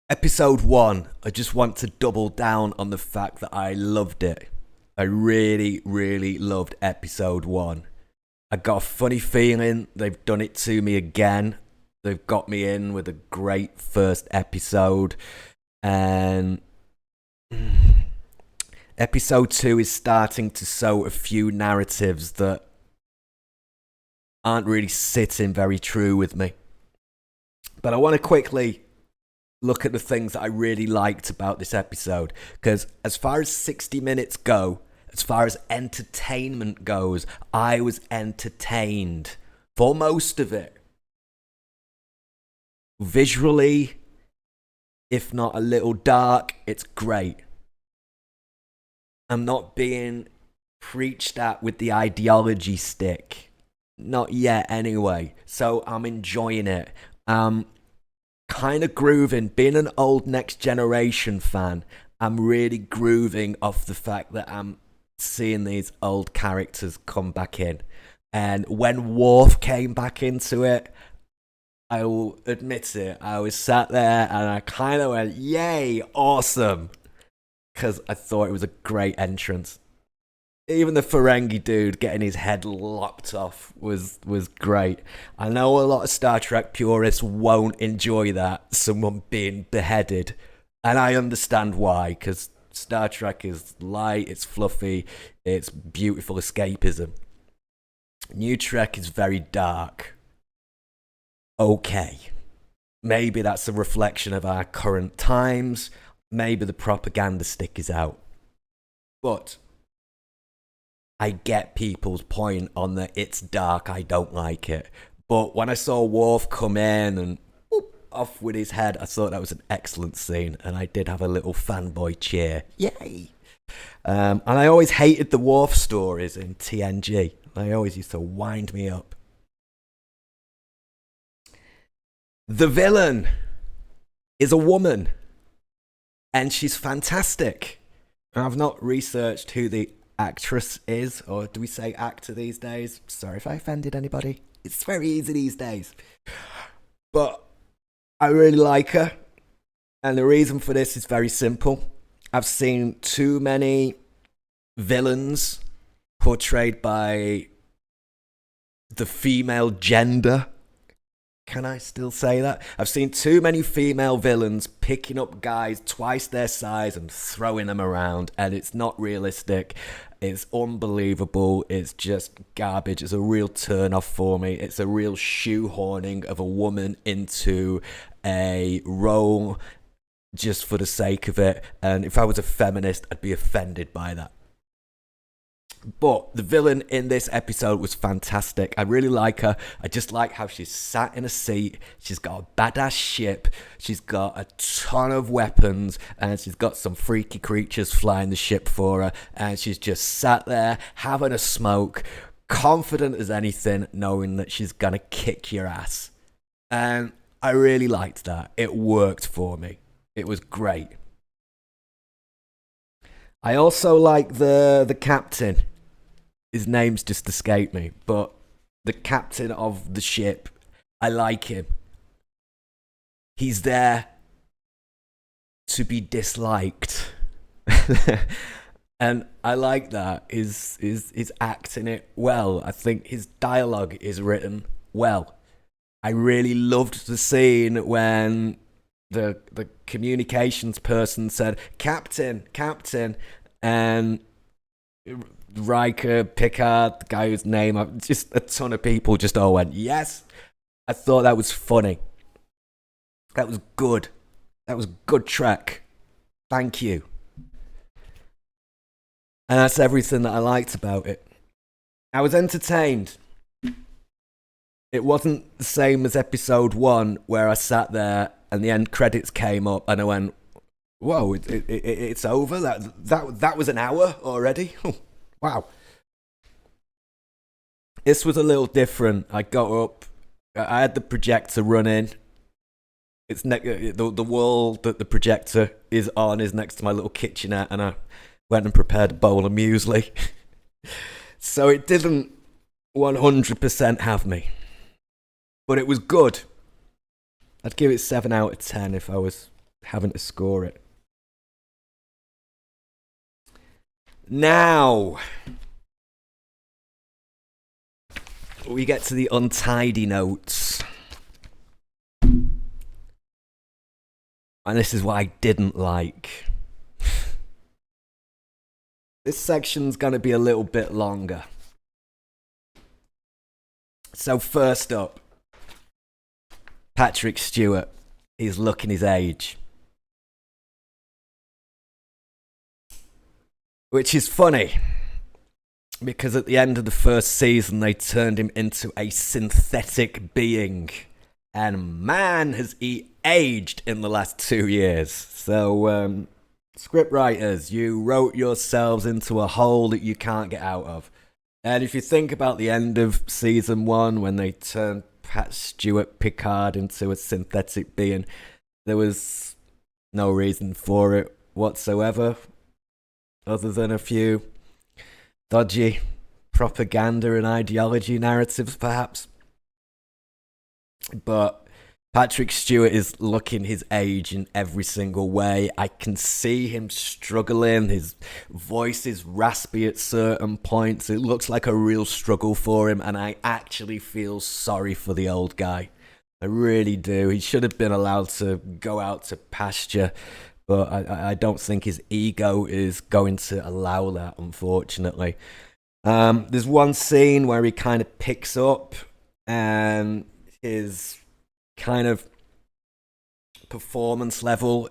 Episode 1, I just want to double down on the fact that I loved it. I really, really loved episode 1. I got a funny feeling they've done it to me again. They've got me in with a great first episode. And episode 2 is starting to sow a few narratives that aren't really sitting very true with me. But I want to quickly look at the things that I really liked about this episode. Because as far as 60 minutes go, as far as entertainment goes, I was entertained for most of it. Visually, if not a little dark, it's great. I'm not being preached at with the ideology stick. Not yet, anyway. So I'm enjoying it. Kind of grooving. Being an old Next Generation fan, I'm really grooving off the fact that I'm seeing these old characters come back in. And when Warf came back into it, I will admit it, I was sat there and I kind of went, yay, awesome. Because I thought it was a great entrance. Even the Ferengi dude getting his head lopped off was great. I know a lot of Star Trek purists won't enjoy that, someone being beheaded. And I understand why, because Star Trek is light, it's fluffy, it's beautiful escapism. New Trek is very dark. Okay. Maybe that's a reflection of our current times. Maybe the propaganda stick is out. But I get people's point on that it's dark, I don't like it. But when I saw Warf come in and off with his head, I thought that was an excellent scene. And I did have a little fanboy cheer. Yay! And I always hated the Warf stories in TNG. They always used to wind me up. The villain is a woman. And she's fantastic. And I've not researched who the actress is, or do we say actor these days? Sorry if I offended anybody. It's very easy these days. But I really like her. And the reason for this is very simple. I've seen too many villains portrayed by the female gender. Can I still say that? I've seen too many female villains picking up guys twice their size and throwing them around, and it's not realistic. It's unbelievable. It's just garbage. It's a real turn off for me. It's a real shoehorning of a woman into a role just for the sake of it. And if I was a feminist, I'd be offended by that. But the villain in this episode was fantastic. I really like her. I just like how she's sat in a seat. She's got a badass ship. She's got a ton of weapons. And she's got some freaky creatures flying the ship for her. And she's just sat there having a smoke, confident as anything, knowing that she's going to kick your ass. And I really liked that. It worked for me. It was great. I also like the captain. His name's just escaped me, but the captain of the ship, I like him. He's there to be disliked. And I like that. He's acting it well. I think his dialogue is written well. I really loved the scene when the communications person said, Captain, and Riker, Picard, the guy whose name, just a ton of people just all went, yes. I thought that was funny. That was good. That was good Trek. Thank you. And that's everything that I liked about it. I was entertained. It wasn't the same as episode 1 where I sat there and the end credits came up and I went, whoa, it's over? That was an hour already? Wow. This was a little different. I got up. I had the projector running. It's the wall that the projector is on is next to my little kitchenette, and I went and prepared a bowl of muesli. So it didn't 100% have me. But it was good. I'd give it 7 out of 10 if I was having to score it. Now, we get to the untidy notes. And this is what I didn't like. This section's going to be a little bit longer. So first up, Patric Stewart. He's looking his age. Which is funny, because at the end of the first season, they turned him into a synthetic being. And man, has he aged in the last 2 years. So, scriptwriters, you wrote yourselves into a hole that you can't get out of. And if you think about the end of season 1, when they turned Patric Stewart Picard into a synthetic being, there was no reason for it whatsoever, other than a few dodgy propaganda and ideology narratives, perhaps. But Patric Stewart is looking his age in every single way. I can see him struggling. His voice is raspy at certain points. It looks like a real struggle for him, and I actually feel sorry for the old guy. I really do. He should have been allowed to go out to pasture, but I don't think his ego is going to allow that, unfortunately. There's one scene where he kind of picks up and his kind of performance level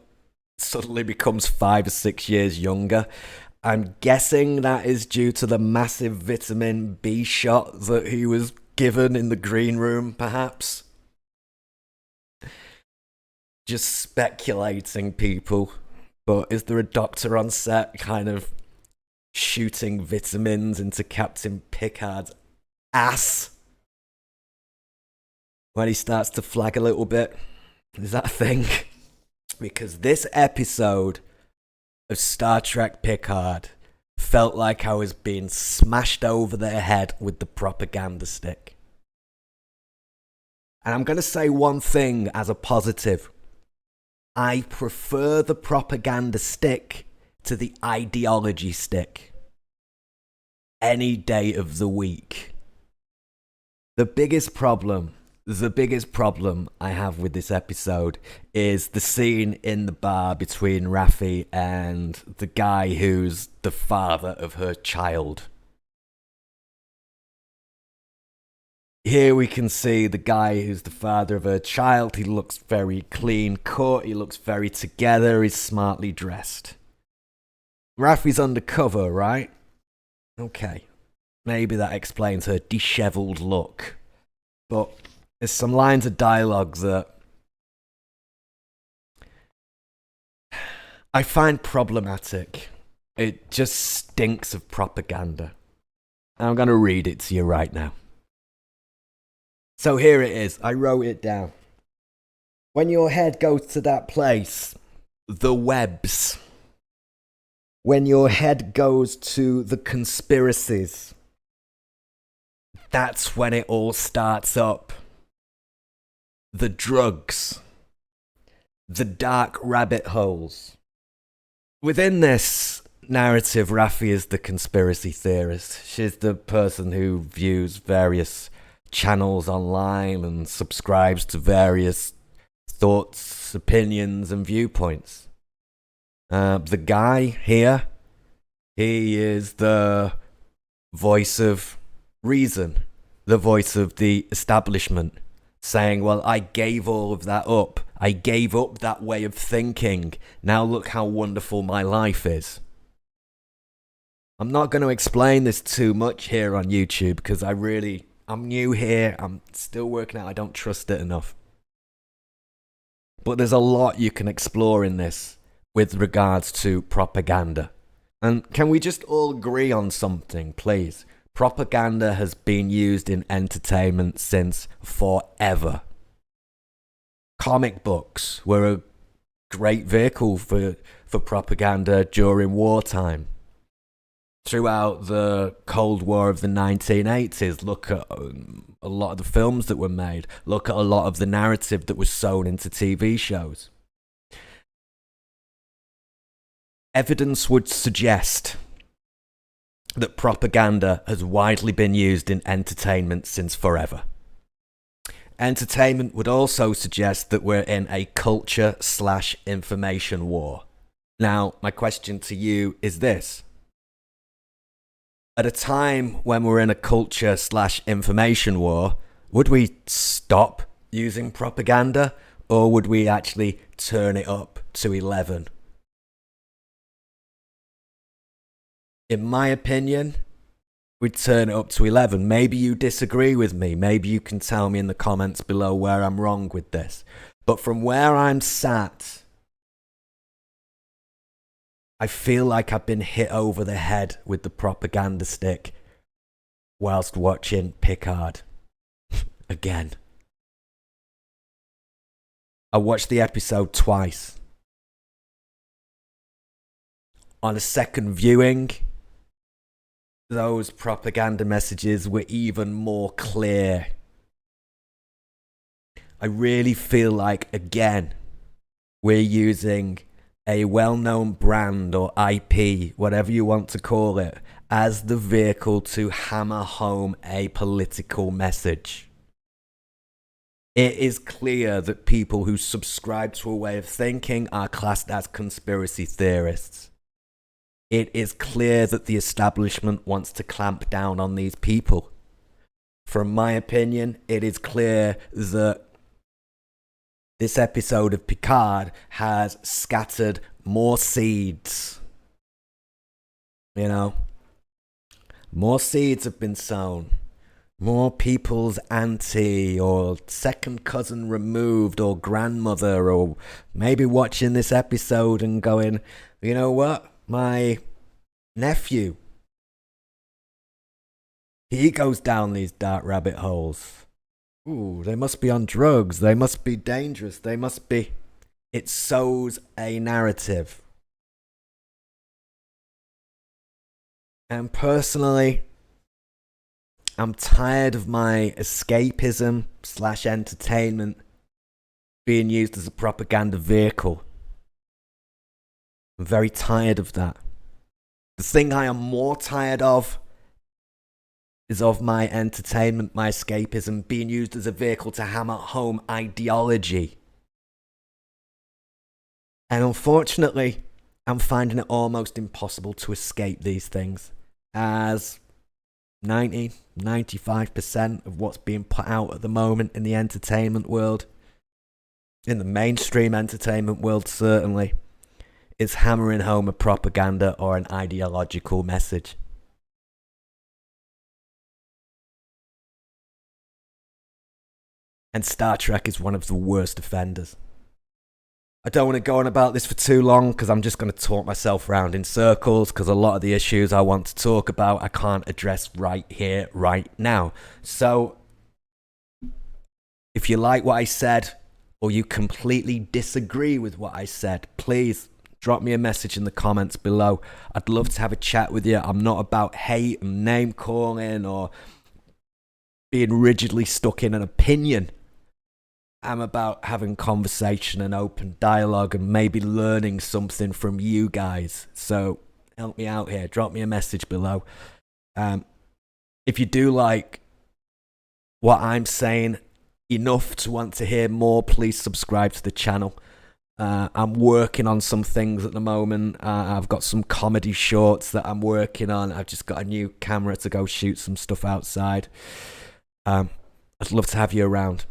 suddenly becomes 5 or 6 years younger. I'm guessing that is due to the massive vitamin B shot that he was given in the green room, perhaps. Just speculating, people. But is there a doctor on set kind of shooting vitamins into Captain Picard's ass when he starts to flag a little bit? Is that a thing? Because this episode of Star Trek Picard felt like I was being smashed over the head with the propaganda stick. And I'm going to say one thing as a positive. I prefer the propaganda stick to the ideology stick any day of the week. The biggest problem I have with this episode is the scene in the bar between Raffi and the guy who's the father of her child. Here we can see the guy who's the father of her child. He looks very clean cut. He looks very together. He's smartly dressed. Raffi's undercover, right? Okay. Maybe that explains her disheveled look. But there's some lines of dialogue that I find problematic. It just stinks of propaganda. I'm going to read it to you right now. So here it is. I wrote it down. When your head goes to that place, the webs. When your head goes to the conspiracies, that's when it all starts up. The drugs. The dark rabbit holes. Within this narrative, Raffi is the conspiracy theorist. She's the person who views various channels online and subscribes to various thoughts, opinions, and viewpoints. The guy here, he is the voice of reason, the voice of the establishment, saying, well, I gave all of that up. I gave up that way of thinking. Now look how wonderful my life is. I'm not going to explain this too much here on YouTube because I'm new here. I'm still working out. I don't trust it enough. But there's a lot you can explore in this with regards to propaganda. And can we just all agree on something, please? Propaganda has been used in entertainment since forever. Comic books were a great vehicle for propaganda during wartime. Throughout the Cold War of the 1980s, look at a lot of the films that were made. Look at a lot of the narrative that was sewn into TV shows. Evidence would suggest that propaganda has widely been used in entertainment since forever. Entertainment would also suggest that we're in a culture/information war. Now, my question to you is this. At a time when we're in a culture/information war, would we stop using propaganda, or would we actually turn it up to 11? In my opinion, we'd turn it up to 11. Maybe you disagree with me. Maybe you can tell me in the comments below where I'm wrong with this. But from where I'm sat, I feel like I've been hit over the head with the propaganda stick whilst watching Picard. Again. I watched the episode twice. On a second viewing, those propaganda messages were even more clear. I really feel like, again, we're using a well-known brand or IP, whatever you want to call it, as the vehicle to hammer home a political message. It is clear that people who subscribe to a way of thinking are classed as conspiracy theorists. It is clear that the establishment wants to clamp down on these people. From my opinion, it is clear that this episode of Picard has scattered more seeds. You know, more seeds have been sown. More people's auntie or second cousin removed or grandmother or maybe watching this episode and going, you know what? My nephew, he goes down these dark rabbit holes. Ooh, they must be on drugs. They must be dangerous. They must be... It sows a narrative. And personally, I'm tired of my escapism/entertainment being used as a propaganda vehicle. I'm very tired of that. The thing I am more tired of is of my entertainment, my escapism, being used as a vehicle to hammer home ideology. And unfortunately, I'm finding it almost impossible to escape these things, as 95% of what's being put out at the moment in the entertainment world, in the mainstream entertainment world certainly, is hammering home a propaganda or an ideological message. And Star Trek is one of the worst offenders. I don't want to go on about this for too long because I'm just going to talk myself around in circles, because a lot of the issues I want to talk about I can't address right here, right now. So, if you like what I said or you completely disagree with what I said, please drop me a message in the comments below. I'd love to have a chat with you. I'm not about hate and name calling or being rigidly stuck in an opinion. I'm about having conversation and open dialogue and maybe learning something from you guys. So help me out here. Drop me a message below. If you do like what I'm saying enough to want to hear more, please subscribe to the channel. I'm working on some things at the moment. I've got some comedy shorts that I'm working on. I've just got a new camera to go shoot some stuff outside. I'd love to have you around.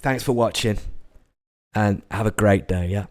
Thanks for watching and have a great day, yeah?